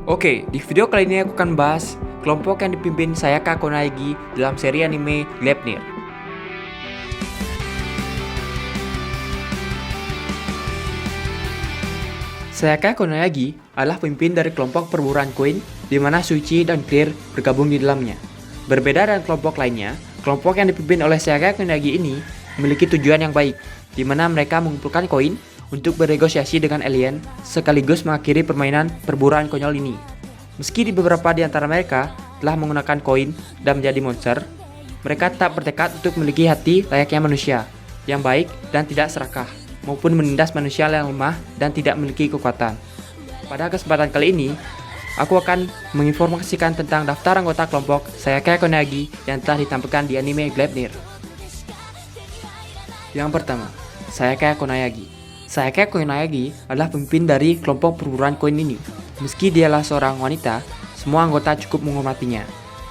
Oke, di video kali ini aku akan bahas kelompok yang dipimpin Sayaka Konaegi dalam seri anime Gleipnir. Sayaka Konaegi adalah pemimpin dari kelompok perburuan koin di mana Shuichi dan Clear bergabung di dalamnya. Berbeda dengan kelompok lainnya, kelompok yang dipimpin oleh Sayaka Konaegi ini memiliki tujuan yang baik, di mana mereka mengumpulkan koin untuk bernegosiasi dengan alien sekaligus mengakhiri permainan perburuan konyol ini. Meski di beberapa di antara mereka telah menggunakan koin dan menjadi monster, mereka tetap bertekad untuk memiliki hati layaknya manusia, yang baik dan tidak serakah, maupun menindas manusia yang lemah dan tidak memiliki kekuatan. Pada kesempatan kali ini, aku akan menginformasikan tentang daftar anggota kelompok Sayaka Konaegi yang telah ditampilkan di anime Gleipnir. Yang pertama, Sayaka Konaegi. Sayaka Konaegi adalah pemimpin dari kelompok perburuan koin ini. Meski dialah seorang wanita, semua anggota cukup menghormatinya.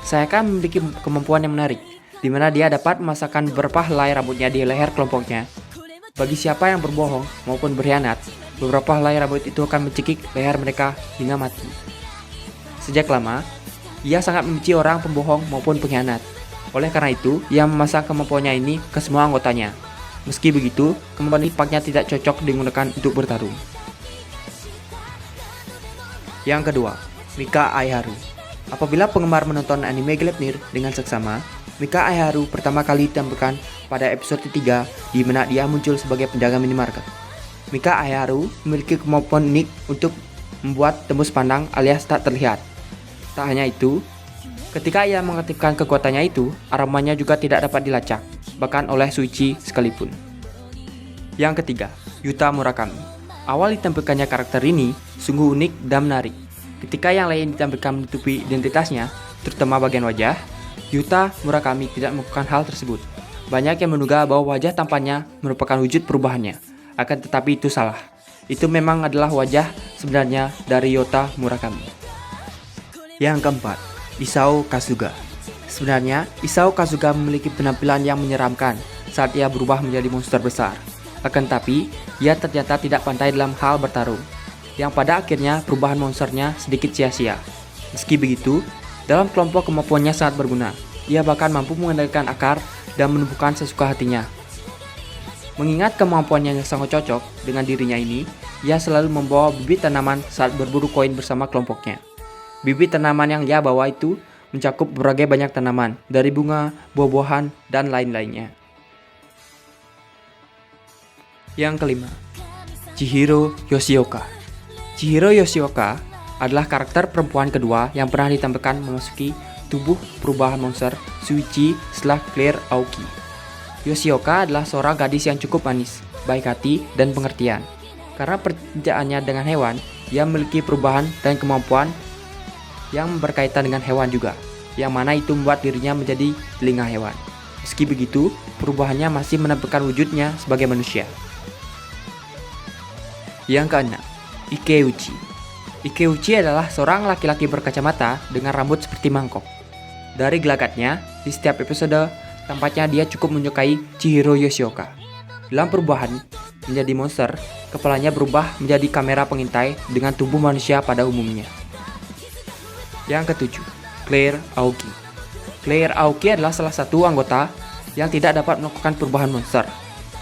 Sayaka memiliki kemampuan yang menarik, di mana dia dapat memasakkan beberapa helai rambutnya di leher kelompoknya. Bagi siapa yang berbohong maupun berkhianat, beberapa helai rambut itu akan mencekik leher mereka hingga mati. Sejak lama, ia sangat membenci orang pembohong maupun pengkhianat. Oleh karena itu, ia memasang kemampuannya ini ke semua anggotanya. Meski begitu, kemampuan ini tampaknya tidak cocok digunakan untuk bertarung. Yang kedua, Mika Aiharu. Apabila penggemar menonton anime Gleipnir dengan seksama, Mika Aiharu pertama kali ditampilkan pada episode 3 di mana dia muncul sebagai penjaga minimarket. Mika Aiharu memiliki kemampuan unik untuk membuat tembus pandang alias tak terlihat. Tak hanya itu, ketika ia mengaktifkan kekuatannya itu, aromanya juga tidak dapat dilacak, bahkan oleh Shuichi sekalipun. Yang ketiga, Yuta Murakami. Awal ditampilkannya karakter ini sungguh unik dan menarik. Ketika yang lain ditampilkan menutupi identitasnya, terutama bagian wajah, Yuta Murakami tidak melakukan hal tersebut. Banyak yang menduga bahwa wajah tampannya merupakan wujud perubahannya, akan tetapi itu salah. Itu memang adalah wajah sebenarnya dari Yuta Murakami. Yang keempat, Isao Kasuga. Sebenarnya, Isao Kasuga memiliki penampilan yang menyeramkan saat ia berubah menjadi monster besar. Akan tapi, ia ternyata tidak pandai dalam hal bertarung, yang pada akhirnya perubahan monsternya sedikit sia-sia. Meski begitu, dalam kelompok kemampuannya sangat berguna. Ia bahkan mampu mengendalikan akar dan menumbuhkan sesuka hatinya. Mengingat kemampuannya yang sangat cocok dengan dirinya ini, ia selalu membawa bibit tanaman saat berburu koin bersama kelompoknya. Bibit tanaman yang ia bawa itu mencakup berbagai banyak tanaman, dari bunga, buah-buahan, dan lain-lainnya. Yang kelima, Chihiro Yoshioka. Chihiro Yoshioka adalah karakter perempuan kedua yang pernah ditampilkan memasuki tubuh perubahan monster Shuichi setelah Clear Aoki. Yoshioka adalah seorang gadis yang cukup manis, baik hati, dan pengertian. Karena pekerjaannya dengan hewan, ia memiliki perubahan dan kemampuan yang berkaitan dengan hewan juga, yang mana itu membuat dirinya menjadi telinga hewan. Meski begitu, perubahannya masih menampilkan wujudnya sebagai manusia. Yang keenam, Ikeuchi. Ikeuchi adalah seorang laki-laki berkacamata dengan rambut seperti mangkok. Dari gelagatnya, di setiap episode, tampaknya dia cukup menyukai Chihiro Yoshioka. Dalam perubahan menjadi monster, kepalanya berubah menjadi kamera pengintai dengan tubuh manusia pada umumnya. Yang ketujuh, Clear Aoki. Clear Aoki adalah salah satu anggota yang tidak dapat melakukan perubahan monster.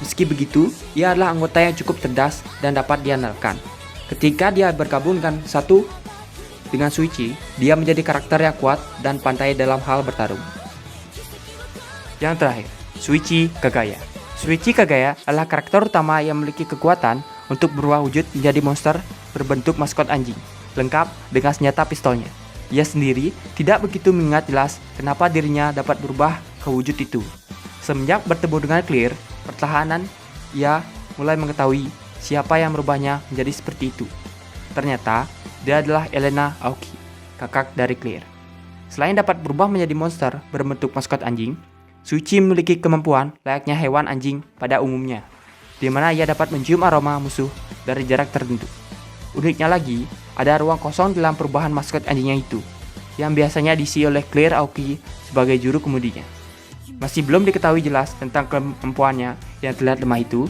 Meski begitu, ia adalah anggota yang cukup cerdas dan dapat diandalkan. Ketika dia bergabung dengan Shuichi, dia menjadi karakter yang kuat dan pandai dalam hal bertarung. Yang terakhir, Shuichi Kagaya. Shuichi Kagaya adalah karakter utama yang memiliki kekuatan untuk berubah wujud menjadi monster berbentuk maskot anjing, lengkap dengan senjata pistolnya. Ia sendiri tidak begitu mengingat jelas kenapa dirinya dapat berubah ke wujud itu. Semenjak bertemu dengan Clear, perlahan ia mulai mengetahui siapa yang merubahnya menjadi seperti itu. Ternyata, dia adalah Elena Aoki, kakak dari Clear. Selain dapat berubah menjadi monster berbentuk maskot anjing, Shuichi memiliki kemampuan layaknya hewan anjing pada umumnya, di mana ia dapat mencium aroma musuh dari jarak tertentu. Uniknya lagi, ada ruang kosong dalam perubahan maskot anjingnya itu, yang biasanya diisi oleh Clear Aoki sebagai juru kemudinya. Masih belum diketahui jelas tentang kemampuannya yang terlihat lemah itu.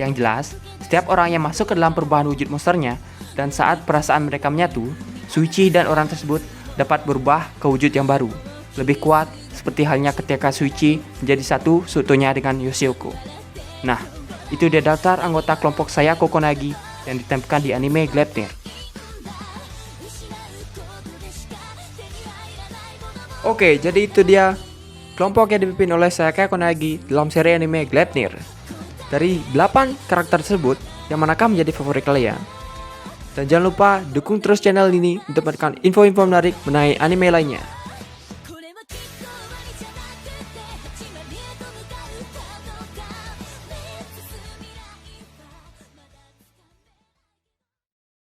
Yang jelas, setiap orang yang masuk ke dalam perubahan wujud monsternya dan saat perasaan mereka menyatu, Shuichi dan orang tersebut dapat berubah ke wujud yang baru, lebih kuat seperti halnya ketika Shuichi menjadi satu seutuhnya dengan Yoshiko. Nah, itu dia daftar anggota kelompok Sayako Konagi yang ditampilkan di anime Gleipnir. Oke, jadi itu dia kelompok yang dipimpin oleh Sayako Konagi dalam seri anime Gleipnir. Dari 8 karakter tersebut, yang manakah menjadi favorit kalian? Dan jangan lupa dukung terus channel ini untuk mendapatkan info-info menarik mengenai anime lainnya.